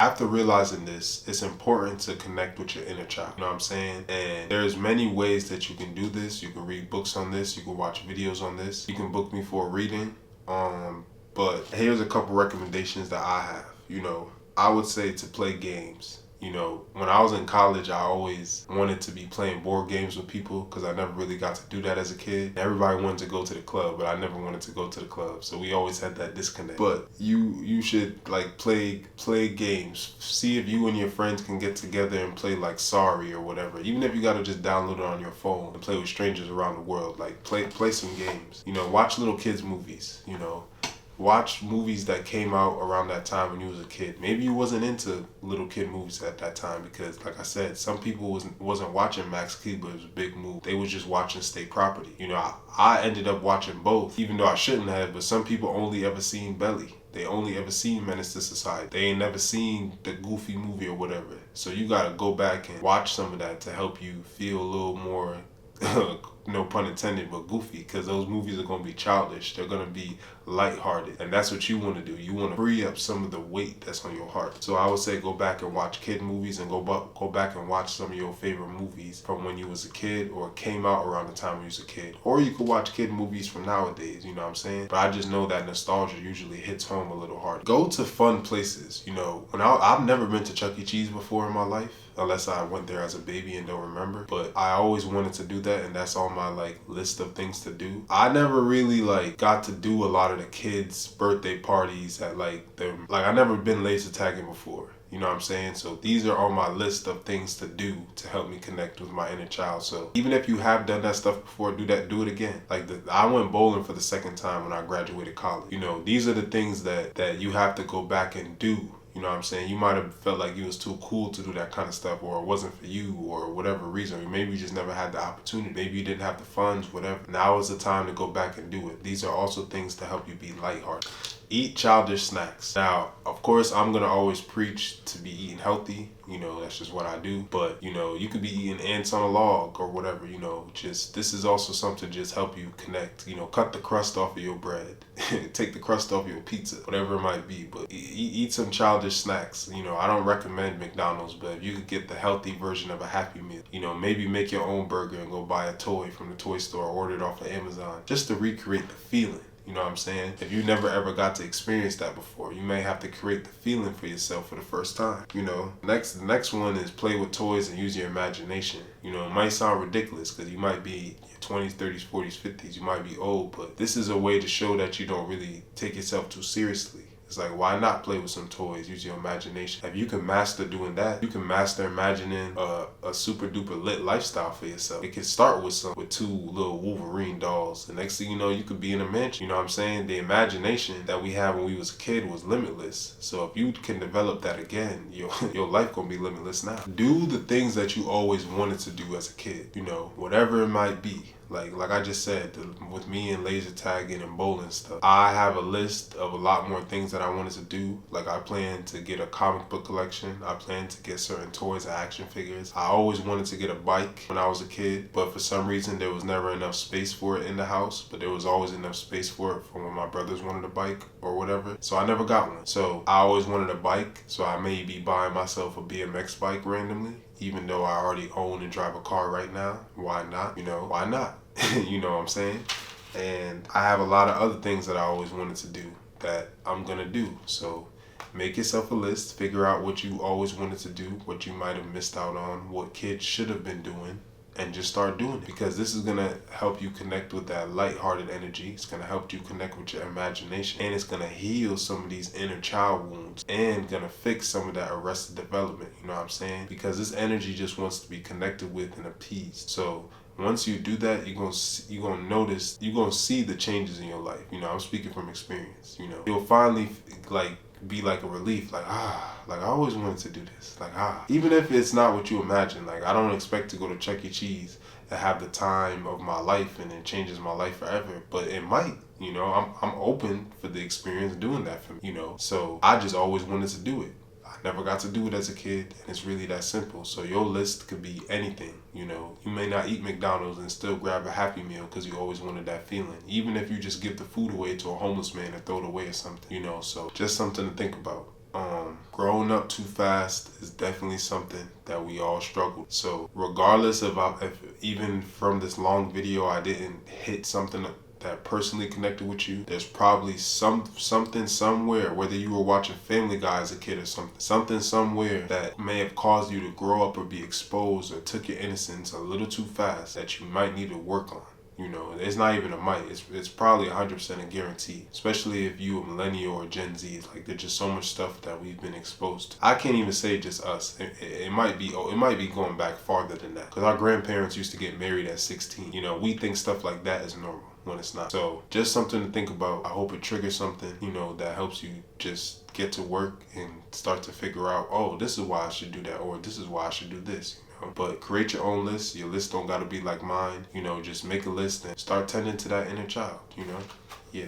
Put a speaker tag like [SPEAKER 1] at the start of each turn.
[SPEAKER 1] After realizing this, it's important to connect with your inner child. You know what I'm saying? And there's many ways that you can do this. You can read books on this. You can watch videos on this. You can book me for a reading. But here's a couple recommendations that I have. I would say to play games. When I was in college, I always wanted to be playing board games with people because I never really got to do that as a kid. Everybody wanted to go to the club, but I never wanted to go to the club. So we always had that disconnect. But you should like play games. See if you and your friends can get together and play like Sorry or whatever. Even if you gotta just download it on your phone and play with strangers around the world. Like play some games. Watch little kids movies. Watch movies that came out around that time when you was a kid. Maybe you wasn't into little kid movies at that time because, like I said, some people wasn't watching Max Kleber. It was a big move. They was just watching State Property. I ended up watching both, even though I shouldn't have. But some people only ever seen Belly. They only ever seen Menace to Society. They ain't never seen the Goofy movie or whatever. So you gotta go back and watch some of that to help you feel a little more no pun intended, but goofy, because those movies are going to be childish. They're going to be lighthearted, and that's what you want to do. You want to free up some of the weight that's on your heart. So I would say go back and watch kid movies, and go back and watch some of your favorite movies from when you was a kid or came out around the time when you was a kid. Or you could watch kid movies from nowadays, you know what I'm saying? But I just know that nostalgia usually hits home a little hard. Go to fun places. I've never been to Chuck E. Cheese before in my life, unless I went there as a baby and don't remember. But I always wanted to do that, and that's on my list of things to do. I never really got to do a lot of the kids' birthday parties at I never been laser tagging before. You know what I'm saying? So these are on my list of things to do to help me connect with my inner child. So even if you have done that stuff before, do it again. I went bowling for the second time when I graduated college. These are the things that you have to go back and do. You know what I'm saying? You might have felt like you was too cool to do that kind of stuff, or it wasn't for you, or whatever reason. Or maybe you just never had the opportunity. Maybe you didn't have the funds, whatever. Now is the time to go back and do it. These are also things to help you be lighthearted. Eat childish snacks. Now, of course, I'm going to always preach to be eating healthy. That's just what I do. But, you could be eating ants on a log or whatever, this is also something to just help you connect. Cut the crust off of your bread. Take the crust off your pizza, whatever it might be. But eat some childish snacks. I don't recommend McDonald's, but if you could get the healthy version of a Happy Meal, maybe make your own burger and go buy a toy from the toy store or order it off of Amazon just to recreate the feeling. You know what I'm saying? If you never ever got to experience that before, you may have to create the feeling for yourself for the first time. The next one is play with toys and use your imagination. It might sound ridiculous because you might be in your 20s, 30s, 40s, 50s. You might be old, but this is a way to show that you don't really take yourself too seriously. It's like, why not play with some toys? Use your imagination. If you can master doing that, you can master imagining a super duper lit lifestyle for yourself. It can start with two little Wolverine dolls. The next thing you know, you could be in a mansion. You know what I'm saying? The imagination that we had when we was a kid was limitless. So if you can develop that again, your life gonna be limitless now. Do the things that you always wanted to do as a kid. Whatever it might be. Like I just said, with me and laser tagging and bowling stuff, I have a list of a lot more things that I wanted to do. I plan to get a comic book collection. I plan to get certain toys and action figures. I always wanted to get a bike when I was a kid, but for some reason there was never enough space for it in the house, but there was always enough space for it for when my brothers wanted a bike or whatever. So I never got one. So I always wanted a bike, so I may be buying myself a BMX bike randomly. Even though I already own and drive a car right now, why not? Why not? You know what I'm saying? And I have a lot of other things that I always wanted to do that I'm gonna do. So make yourself a list, figure out what you always wanted to do, what you might have missed out on, what kids should have been doing, and just start doing it, because this is gonna help you connect with that lighthearted energy. It's gonna help you connect with your imagination, and it's gonna heal some of these inner child wounds and gonna fix some of that arrested development. You know what I'm saying? Because this energy just wants to be connected with and appeased. So once you do that, you're gonna notice, you're gonna see the changes in your life. I'm speaking from experience. You'll finally be like a relief, I always wanted to do this. Even if it's not what you imagine. I don't expect to go to Chuck E. Cheese and have the time of my life and it changes my life forever, but it might. I'm open for the experience doing that for me. So I just always wanted to do it. I never got to do it as a kid, and it's really that simple. So your list could be anything. You may not eat McDonald's and still grab a Happy Meal because you always wanted that feeling. Even if you just give the food away to a homeless man and throw it away or something. So just something to think about. Growing up too fast is definitely something that we all struggle. So regardless of if even from this long video I didn't hit something that personally connected with you, there's probably something somewhere, whether you were watching Family Guy as a kid or something somewhere that may have caused you to grow up or be exposed or took your innocence a little too fast that you might need to work on. You know, it's not even a might. It's probably 100% a guarantee. Especially if you a millennial or Gen Z. Like, there's just so much stuff that we've been exposed to. I can't even say just us. It might be. Oh, it might be going back farther than that. Because our grandparents used to get married at 16. You know, we think stuff like that is normal when it's not. So just something to think about. I hope it triggers something, you know, that helps you just get to work and start to figure out, oh, this is why I should do that, or this is why I should do this. But create your own list. Your list don't gotta be like mine. You know, just make a list and start tending to that inner child, you know? Yeah.